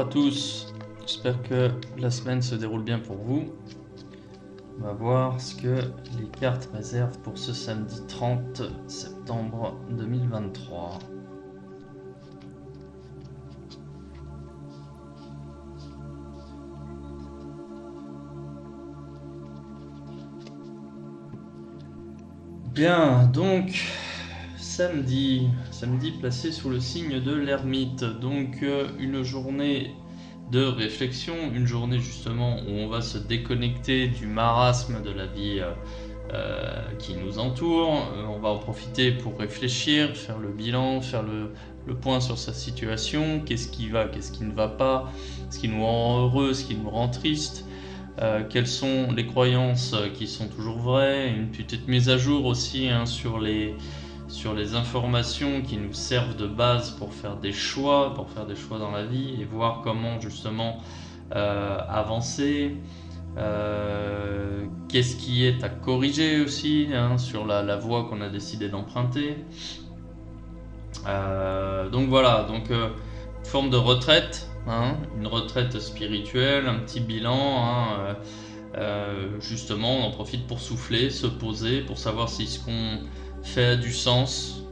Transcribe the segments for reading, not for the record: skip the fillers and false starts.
à tous, j'espère que la semaine se déroule bien pour vous. On va voir ce que les cartes réservent pour ce samedi 30 septembre 2023. Bien, donc samedi placé sous le signe de l'ermite, donc une journée de réflexion, une journée justement où on va se déconnecter du marasme de la vie qui nous entoure. On va en profiter pour réfléchir, faire le bilan, faire le point sur sa situation, qu'est-ce qui va, qu'est-ce qui ne va pas, ce qui nous rend heureux, ce qui nous rend triste. Quelles sont les croyances qui sont toujours vraies, une petite mise à jour aussi sur les informations qui nous servent de base pour faire des choix dans la vie et voir comment justement avancer. Qu'est-ce qui est à corriger aussi sur la voie qu'on a décidé d'emprunter. Donc voilà, forme de retraite. Une retraite spirituelle, un petit bilan, justement on en profite pour souffler, se poser, pour savoir si ce qu'on fait a du sens,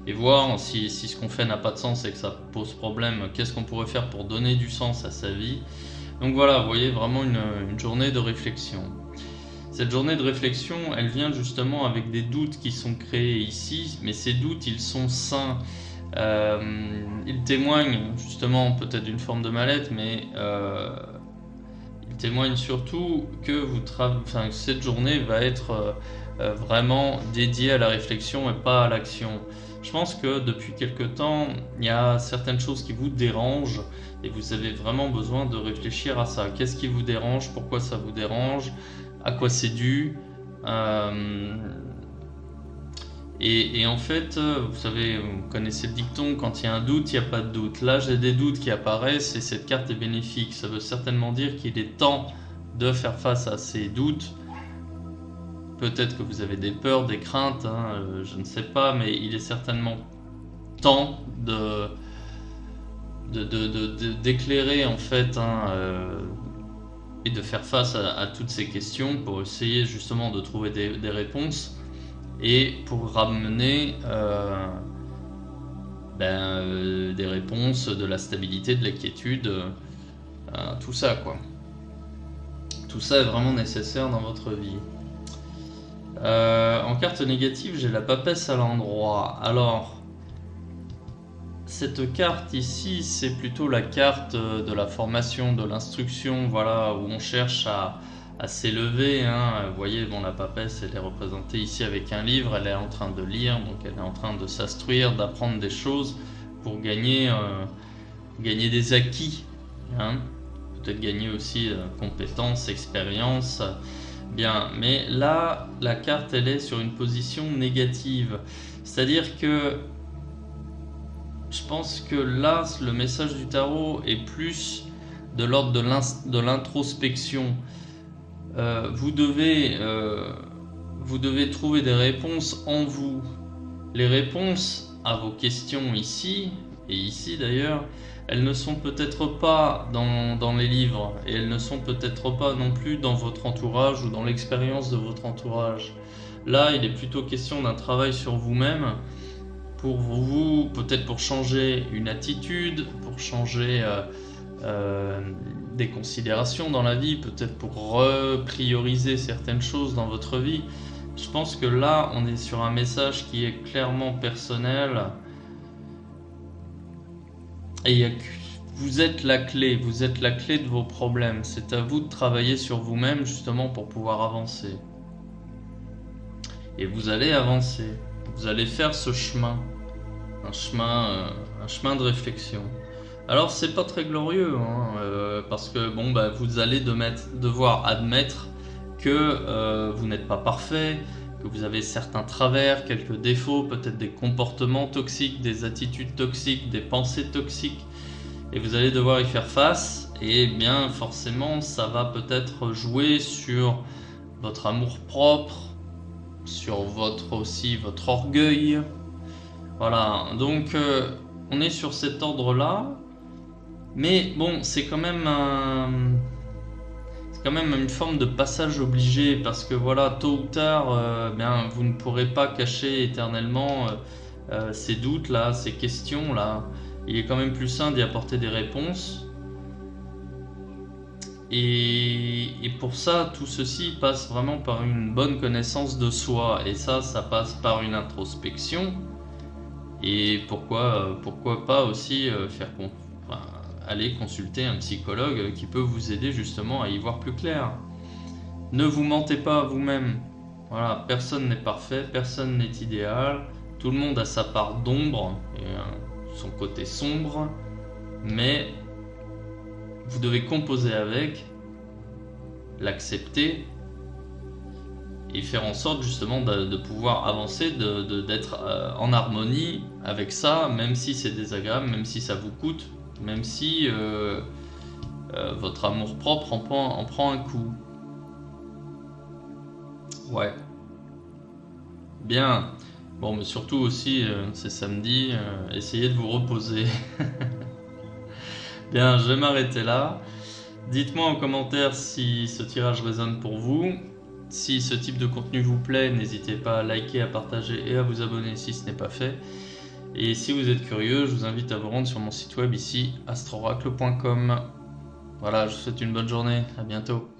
et voir si ce qu'on fait n'a pas de sens et que ça pose problème, qu'est-ce qu'on pourrait faire pour donner du sens à sa vie. Donc voilà, vous voyez, vraiment une journée de réflexion. Cette journée de réflexion, elle vient justement avec des doutes qui sont créés ici, mais ces doutes, ils sont sains. Il témoigne justement peut-être d'une forme de mal-être, mais il témoigne surtout que cette journée va être vraiment dédiée à la réflexion et pas à l'action. Je pense que depuis quelque temps, il y a certaines choses qui vous dérangent et vous avez vraiment besoin de réfléchir à ça. Qu'est-ce qui vous dérange? Pourquoi ça vous dérange? À quoi c'est dû? Et en fait, vous savez, vous connaissez le dicton, quand il y a un doute, il n'y a pas de doute. Là, j'ai des doutes qui apparaissent et cette carte est bénéfique. Ça veut certainement dire qu'il est temps de faire face à ces doutes. Peut-être que vous avez des peurs, des craintes, je ne sais pas, mais il est certainement temps d'éclairer en fait et de faire face à toutes ces questions pour essayer justement de trouver des réponses. Et pour ramener des réponses, de la stabilité, de la quiétude, tout ça quoi. Tout ça est vraiment nécessaire dans votre vie. En carte négative, j'ai la papesse à l'endroit. Alors, cette carte ici, c'est plutôt la carte de la formation, de l'instruction, voilà, où on cherche à s'élever. Vous voyez, la papesse, elle est représentée ici avec un livre, elle est en train de lire, donc elle est en train de s'instruire, d'apprendre des choses pour gagner des acquis. Peut-être gagner aussi compétences, expérience. Bien, mais là, la carte, elle est sur une position négative. C'est-à-dire que je pense que là, le message du tarot est plus de l'ordre de l'introspection. Vous devez trouver des réponses en vous. Les réponses à vos questions ici, et ici d'ailleurs, elles ne sont peut-être pas dans les livres, et elles ne sont peut-être pas non plus dans votre entourage ou dans l'expérience de votre entourage. Là, il est plutôt question d'un travail sur vous-même, pour vous, peut-être pour changer une attitude, pour changer des considérations dans la vie, peut-être pour reprioriser certaines choses dans votre vie. Je pense que là, on est sur un message qui est clairement personnel. Et vous êtes la clé de vos problèmes. C'est à vous de travailler sur vous-même justement pour pouvoir avancer. Et vous allez avancer. Vous allez faire ce chemin, un chemin de réflexion. Alors c'est pas très glorieux, parce que vous allez devoir admettre que vous n'êtes pas parfait, que vous avez certains travers, quelques défauts, peut-être des comportements toxiques, des attitudes toxiques, des pensées toxiques, et vous allez devoir y faire face. Et bien forcément ça va peut-être jouer sur votre amour propre, sur votre orgueil. Voilà, donc on est sur cet ordre-là. Mais bon, c'est quand même c'est quand même une forme de passage obligé parce que voilà, tôt ou tard, bien, vous ne pourrez pas cacher éternellement ces doutes là, ces questions là. Il est quand même plus sain d'y apporter des réponses. Et pour ça, tout ceci passe vraiment par une bonne connaissance de soi. Et ça passe par une introspection. Et pourquoi pas aussi enfin, aller consulter un psychologue qui peut vous aider justement à y voir plus clair. Ne vous mentez pas à vous-même. Voilà, personne n'est parfait, personne n'est idéal. Tout le monde a sa part d'ombre et son côté sombre. Mais vous devez composer avec, l'accepter et faire en sorte justement de pouvoir avancer, d'être en harmonie avec ça, même si c'est désagréable, même si ça vous coûte, même si votre amour propre en prend un coup. Ouais, bien. Bon, mais surtout aussi, c'est samedi, essayez de vous reposer. Bien, je vais m'arrêter là. Dites-moi en commentaire si ce tirage résonne pour vous. Si ce type de contenu vous plaît, n'hésitez pas à liker, à partager et à vous abonner si ce n'est pas fait. Et si vous êtes curieux, je vous invite à vous rendre sur mon site web ici, astroracle.com. Voilà, je vous souhaite une bonne journée, à bientôt.